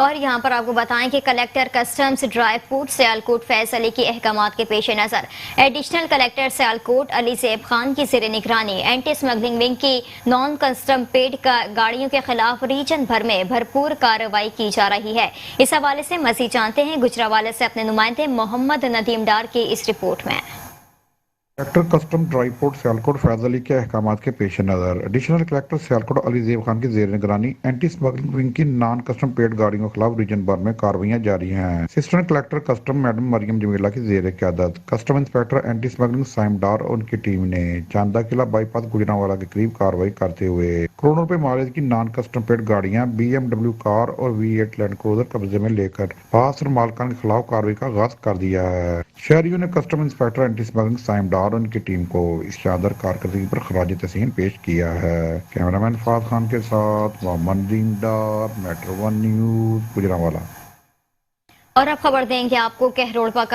اور یہاں پر آپ کو بتائیں کہ collector customs dry fruit Sialkot Faiz Ali کی احکامات کے پیش نظر ایڈیشنل کلیکٹر سیالکوٹ علی زیب خان کی زیر نگرانی اینٹی اسمگلنگ ونگ کی نان کسٹم پیڈ گاڑیوں کے خلاف ریجن بھر میں بھرپور کارروائی کی جا رہی ہے۔ اس حوالے سے مزید جانتے ہیں گجرانوالہ سے اپنے نمائندے محمد ندیم ڈار کی اس رپورٹ میں۔ Collector custom dry port Sialkot Faiz Ali کے احکامات کے پیش نظر ایڈیشنل کلیکٹر سیالکوٹ علی زیب خان کی زیر نگرانی اینٹی اسمگلنگ ونگ کی نان کسٹم پیڈ گاڑیوں کے خلاف ریجن بھر میں کارروائیاں جاری ہیں۔ اسسٹنٹ کلیکٹر کسٹم میڈم مریم جمیلہ کی زیر قیادت کسٹم انسپکٹر اینٹی اسمگلنگ سائم ڈار اور ان کی ٹیم نے چاندہ قلعہ بائی پاس گجرانوالہ کے قریب کارروائی کرتے ہوئے کروڑوں روپے مالیت کی نان کسٹم پیڈ گاڑیاں BMW کار اور V8 لینڈ کروزر قبضے میں لے کر پاس اور مالکان کے خلاف کارروائی کا آغاز کر دیا ہے۔ شہریوں نے کسٹم انسپکٹر اینٹی اسمگلنگ سائم ڈار اور ان کی ٹیم کو اس شاندار کارکردگی پر خراج تحسین پیش کیا ہے۔ کیمرامین فاض خان کے ساتھ Muhammad Nadeem Dar, metro one news, Gujranwala. اور اب خبر دیں گے آپ کو کہ روڑپا